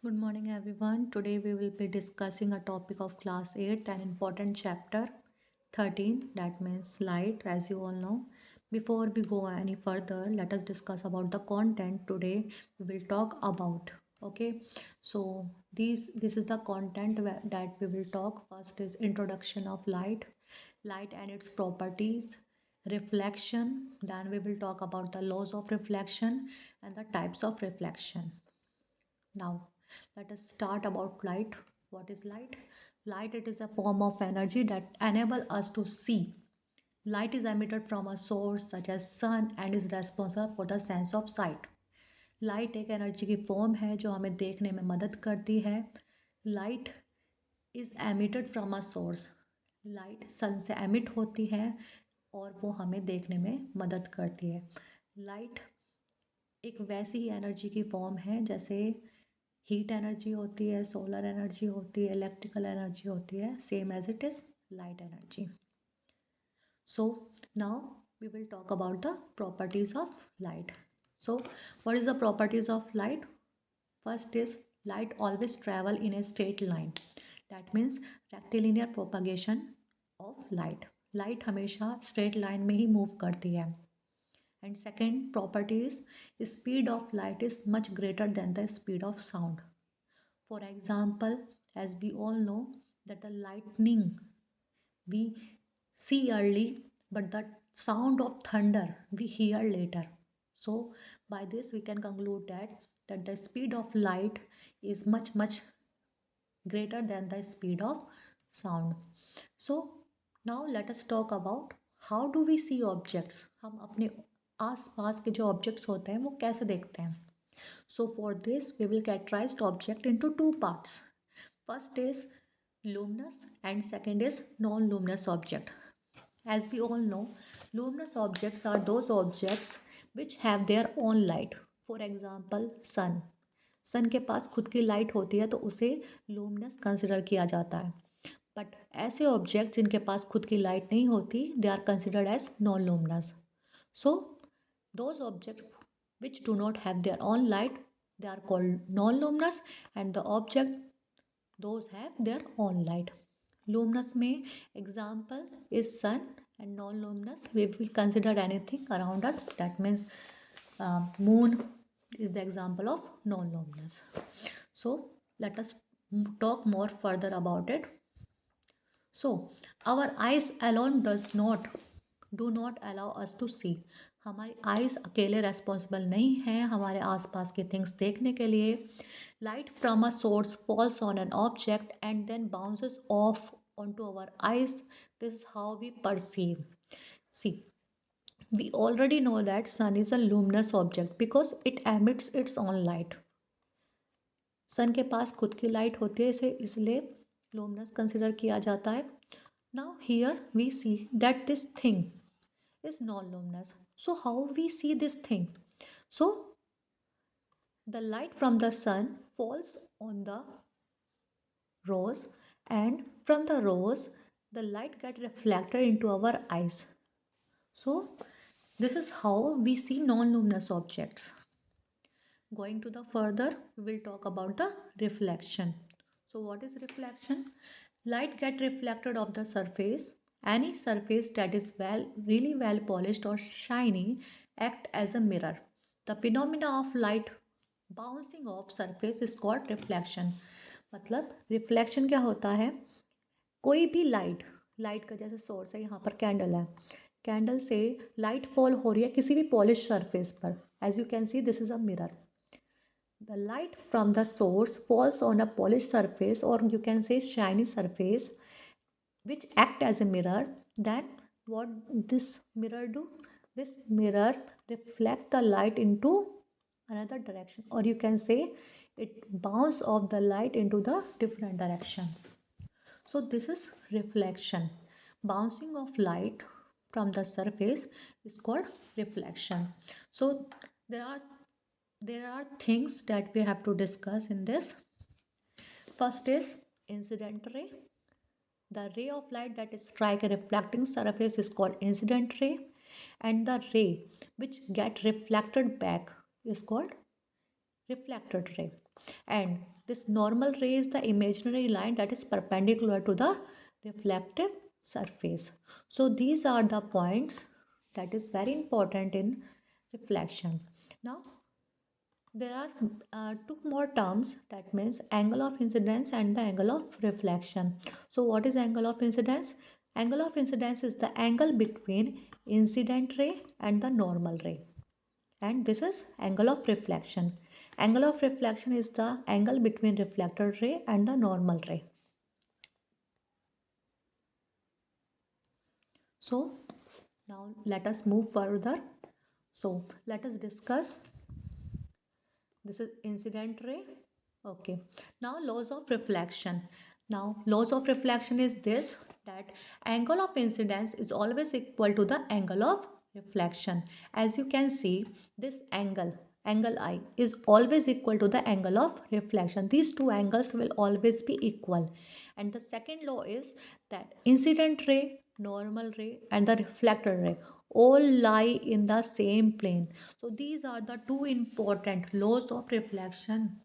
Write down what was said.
Good morning, everyone. Today we will be discussing a topic of class 8, an important chapter 13, that means light, as you all know. Before we go any further, let us discuss about the content today we will talk about. Okay, so this is the content that we will talk. First is introduction of light and its properties, reflection. Then we will talk about the laws of reflection and the types of reflection. Now, let us start about light. What is light? Light, it is a form of energy that enable us to see. Light is emitted from a source such as sun and is responsible for the sense of sight. Light एक energy की form है जो हमें देखने में मदद करती है. Light is emitted from a source. Light sun से एमिट होती है और वो हमें देखने में मदद करती है. लाइट एक वैसी ही एनर्जी की फॉर्म है जैसे हीट एनर्जी होती है, सोलर एनर्जी होती है, इलेक्ट्रिकल एनर्जी होती है, same as it is light energy. So now we will talk about the properties of light. So what is the properties of light? First is light always travel in a straight line. That means rectilinear propagation of light. Light हमेशा straight line में ही move करती है. And second property is speed of light is much greater than the speed of sound. For example, as we all know that the lightning we see early, but the sound of thunder we hear later. So by this we can conclude that the speed of light is much greater than the speed of sound. So now let us talk about how do we see objects. हम अपने आस पास के जो objects होते हैं वो कैसे देखते हैं. So for this we will categorize object into two parts. First is luminous and second is non-luminous object. As we all know, luminous objects are those objects which have their own light. For example, sun. सन के पास खुद की light होती है तो उसे luminous consider किया जाता है. बट ऐसे ऑब्जेक्ट जिनके पास खुद की लाइट नहीं होती they are considered as non luminous. So those objects which do not have their own light they are called non-luminous, and the object those have their own light. Luminous में example is sun, and non-luminous we will consider anything around us, that means moon is the example of non-luminous. So let us talk more further about it. So our eyes alone do not allow us to see. हमारी eyes अकेले responsible नहीं हैं हमारे आसपास के things देखने के लिए. Light from a source falls on an object and then bounces off onto our eyes. This is how we perceive. See, we already know that sun is a luminous object because it emits its own light. सन के पास खुद की light होती है इसे इसलिए luminous consider किया जाता है. Now here we see that this thing is non-luminous. So how we see this thing? So the light from the sun falls on the rose, and from the rose the light get reflected into our eyes. So this is how we see non-luminous objects. Going to the further, we will talk about the reflection. So what is reflection? Light get reflected off the surface. Any surface that is really well polished or shiny act as a mirror. The phenomena of light bouncing off surface is called reflection. मतलब reflection क्या होता है, कोई भी light का जैसे source है, यहाँ पर कैंडल है, कैंडल से लाइट फॉल हो रही है किसी भी पॉलिश सरफेस पर. As you can see this is a mirror. The light from the source falls on a polished surface, or you can say shiny surface, which act as a mirror. Then what this mirror do? This mirror reflect the light into another direction, or you can say it bounce off the light into the different direction. So this is reflection. Bouncing of light from the surface is called reflection. So there are things that we have to discuss in this. First is incident ray. The ray of light that strike a reflecting surface is called incident ray, and the ray which get reflected back is called reflected ray. And this normal ray is the imaginary line that is perpendicular to the reflective surface. So these are the points that is very important in reflection. Now there are two more terms, that means angle of incidence and the angle of reflection. So what is angle of incidence? Angle of incidence is the angle between incident ray and the normal ray, and this is angle of reflection. Angle of reflection is the angle between reflected ray and the normal ray. So now let us move further. So let us discuss, this is incident ray. Okay, now laws of reflection. Now laws of reflection is this, that angle of incidence is always equal to the angle of reflection. As you can see, this angle I is always equal to the angle of reflection. These two angles will always be equal. And the second law is that incident ray, normal ray and the reflected ray all lie in the same plane. So these are the two important laws of reflection